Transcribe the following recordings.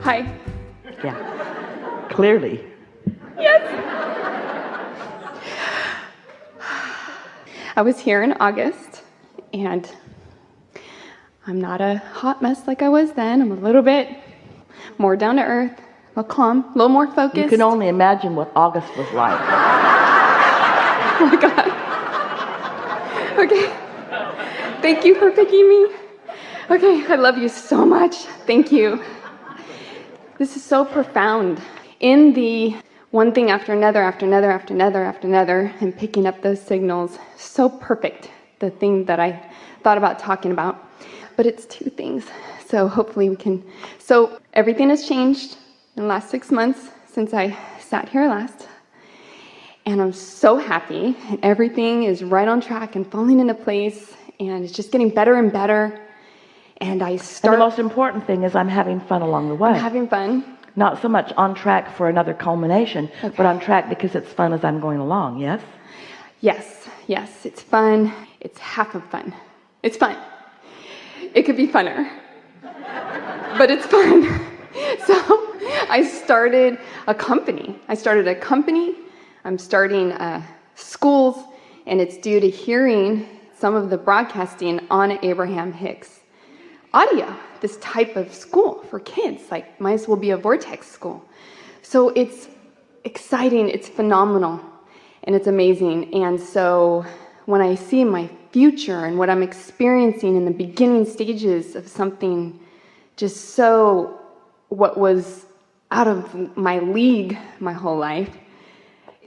Hi. Yeah, clearly. Yes. I was here in August, and I'm not a hot mess like I was then. I'm a little bit more down to earth, a little calm, a little more focused. You can only imagine what August was like. Oh my God. Okay. Thank you for picking me. Okay, I love you so much. Thank you. This is so profound. In the one thing after another, after another, after another, after another, and picking up those signals, so perfect, the thing that I thought about talking about. But it's two things. So hopefully we can. So everything has changed in the last 6 months since I sat here last. And I'm so happy, and everything is right on track and falling into place, and it's just getting better and better. And the most important thing is I'm having fun along the way. I'm having fun. Not so much on track for another culmination, Okay. but on track because it's fun as I'm going along, yes? Yes, it's fun. It's half of fun. It's fun. It could be funner, but it's fun. So I started a company. I'm starting schools, and it's due to hearing some of the broadcasting on Abraham Hicks audio, this type of school for kids, like might as well be a vortex school. So it's exciting, it's phenomenal, and it's amazing. And so when I see my future and what I'm experiencing in the beginning stages of something just so what was out of my league my whole life,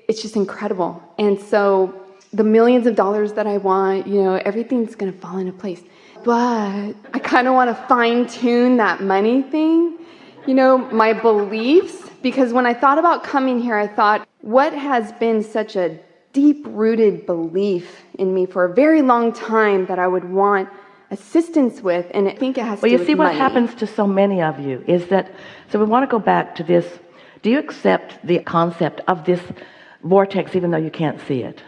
it's just incredible. And so the millions of dollars that I want, everything's going to fall into place. But I kind of want to fine tune that money thing, my beliefs, because when I thought about coming here, I thought, what has been such a deep-rooted belief in me for a very long time that I would want assistance with, and I think it has to do with money. What happens to so many of you is that, so we want to go back to this. Do you accept the concept of this vortex even though you can't see it?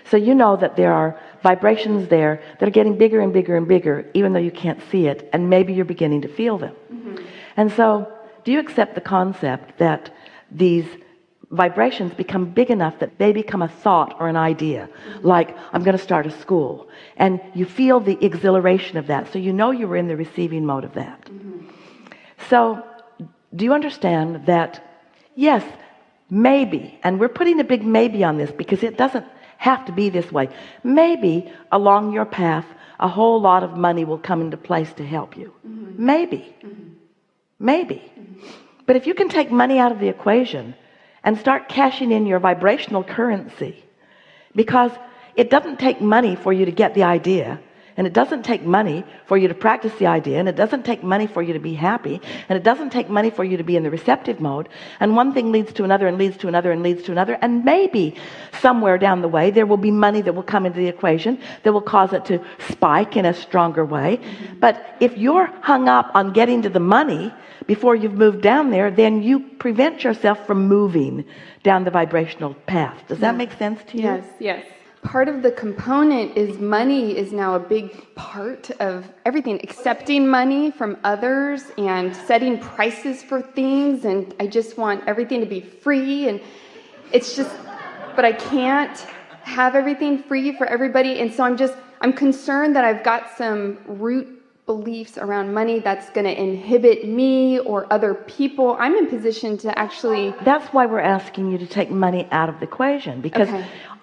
So you know that there are vibrations there that are getting bigger and bigger and bigger even though you can't see it, and maybe you're beginning to feel them. Mm-hmm. And so do you accept the concept that these vibrations become big enough that they become a thought or an idea, like I'm going to start a school, and you feel the exhilaration of that, so you know you were in the receiving mode of that. Mm-hmm. So do you understand that, yes, maybe, and we're putting a big maybe on this because it doesn't have to be this way, maybe along your path a whole lot of money will come into place to help you. Mm-hmm. Maybe. Mm-hmm. But if you can take money out of the equation and start cashing in your vibrational currency, because it doesn't take money for you to get the idea, and it doesn't take money for you to practice the idea, and it doesn't take money for you to be happy, and it doesn't take money for you to be in the receptive mode, and one thing leads to another and leads to another and leads to another, and maybe somewhere down the way there will be money that will come into the equation that will cause it to spike in a stronger way. Mm-hmm. But if you're hung up on getting to the money before you've moved down there, then you prevent yourself from moving down the vibrational path. Does that make sense to you? Yes. Part of the component is money is now a big part of everything. Accepting money from others and setting prices for things, and I just want everything to be free, and it's just, but I can't have everything free for everybody, and so I'm concerned that I've got some root beliefs around money that's going to inhibit me or other people. I'm in position to actually... That's why we're asking you to take money out of the equation, because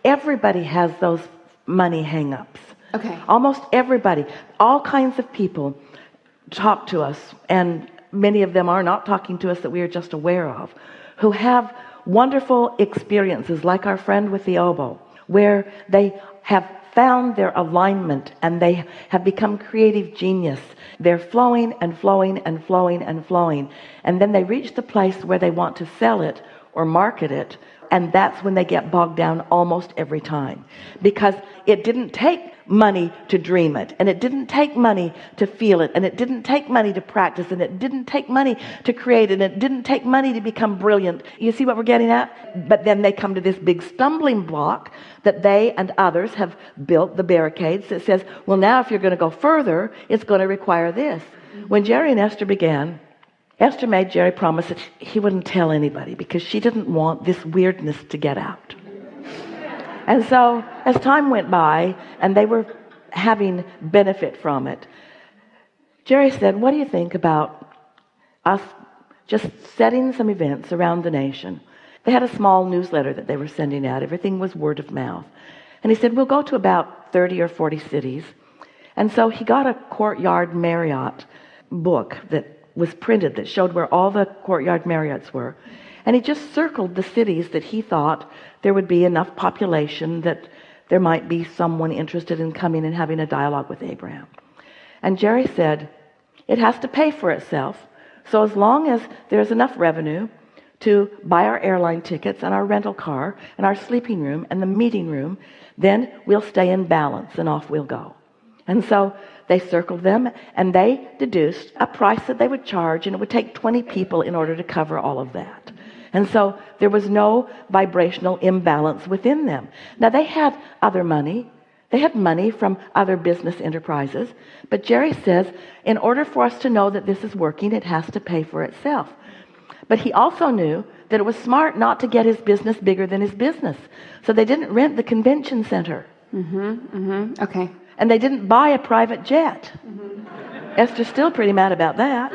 everybody has those money hang-ups. Okay. Almost everybody. All kinds of people talk to us, and many of them are not talking to us that we are just aware of, who have wonderful experiences, like our friend with the oboe, where they have found their alignment and they have become creative genius. They're flowing and flowing and flowing and flowing, and then they reach the place where they want to sell it or market it, and that's when they get bogged down almost every time, because it didn't take money to dream it, and it didn't take money to feel it, and it didn't take money to practice, and it didn't take money to create it, and it didn't take money to become brilliant. You see what we're getting at? But then they come to this big stumbling block that they and others have built, the barricades, that says, well, now if you're going to go further, it's going to require this. When Jerry and Esther began Esther made Jerry promise that he wouldn't tell anybody because she didn't want this weirdness to get out. And so as time went by and they were having benefit from it, Jerry said, what do you think about us just setting some events around the nation? They had a small newsletter that they were sending out. Everything was word of mouth. And he said, we'll go to about 30 or 40 cities. And so he got a Courtyard Marriott book that was printed that showed where all the Courtyard Marriotts were. And he just circled the cities that he thought there would be enough population that there might be someone interested in coming and having a dialogue with Abraham. And Jerry said, it has to pay for itself. So as long as there's enough revenue to buy our airline tickets and our rental car and our sleeping room and the meeting room, then we'll stay in balance and off we'll go. And so they circled them and they deduced a price that they would charge, and it would take 20 people in order to cover all of that. And so there was no vibrational imbalance within them. Now they had other money. They had money from other business enterprises. But Jerry says, in order for us to know that this is working, it has to pay for itself. But he also knew that it was smart not to get his business bigger than his business. So they didn't rent the convention center. Okay. And they didn't buy a private jet. Esther's still pretty mad about that.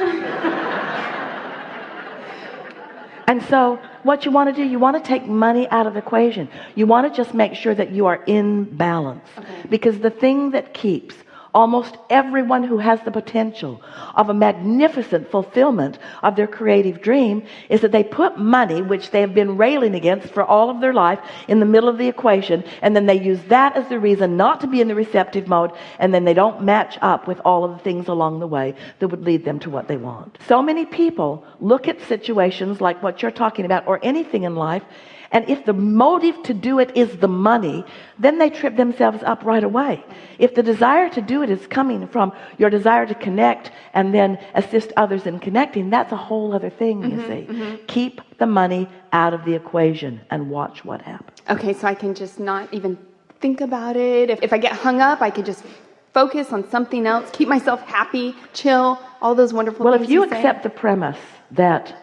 And so what you want to do, you want to take money out of the equation. You want to just make sure that you are in balance. Okay. Because the thing that keeps almost everyone who has the potential of a magnificent fulfillment of their creative dream is that they put money, which they have been railing against for all of their life, in the middle of the equation, and then they use that as the reason not to be in the receptive mode, and then they don't match up with all of the things along the way that would lead them to what they want. So many people look at situations like what you're talking about, or anything in life, and if the motive to do it is the money, then they trip themselves up right away. If the desire to do it is coming from your desire to connect and then assist others in connecting, that's a whole other thing, you see. Keep the money out of the equation and watch what happens. Okay, so I can just not even think about it. If I get hung up, I can just focus on something else, keep myself happy, chill, all those wonderful things. Well, if you accept the premise that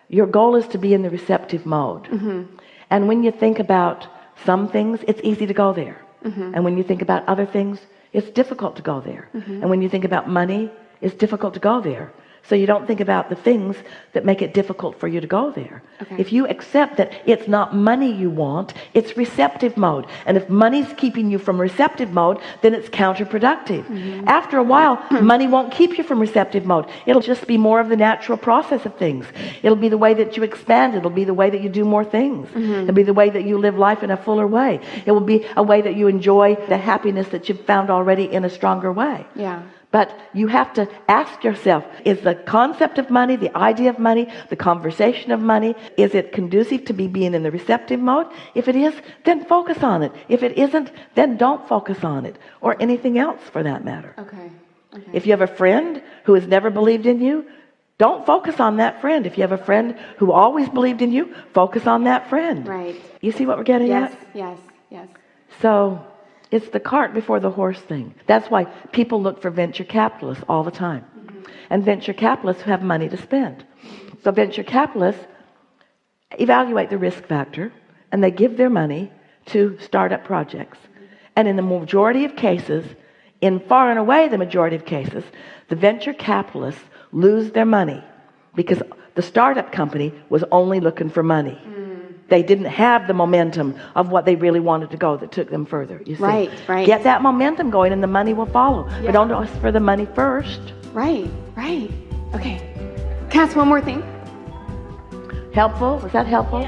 your goal is to be in the receptive mode, and when you think about some things, it's easy to go there. And when you think about other things, it's difficult to go there. And when you think about money, it's difficult to go there. So you don't think about the things that make it difficult for you to go there. Okay. If you accept that it's not money you want, it's receptive mode. And if money's keeping you from receptive mode, then it's counterproductive. After a while, money won't keep you from receptive mode. It'll just be more of the natural process of things. It'll be the way that you expand. It'll be the way that you do more things. It'll be the way that you live life in a fuller way. It will be a way that you enjoy the happiness that you've found already in a stronger way. Yeah. But you have to ask yourself, is the concept of money, the idea of money, the conversation of money, is it conducive to me being in the receptive mode? If it is, then focus on it. If it isn't, then don't focus on it, or anything else for that matter. Okay. If you have a friend who has never believed in you, don't focus on that friend. If you have a friend who always believed in you, focus on that friend. Right. You see what we're getting at? Yes. So it's the cart before the horse thing. That's why people look for venture capitalists all the time. And venture capitalists who have money to spend. So venture capitalists evaluate the risk factor and they give their money to startup projects. And in the majority of cases, in far and away the majority of cases, the venture capitalists lose their money because the startup company was only looking for money. They didn't have the momentum of what they really wanted to go that took them further. You see? Right. Get that momentum going and the money will follow. But don't ask for the money first. Right. Okay. Can I ask one more thing? Helpful? Was that helpful?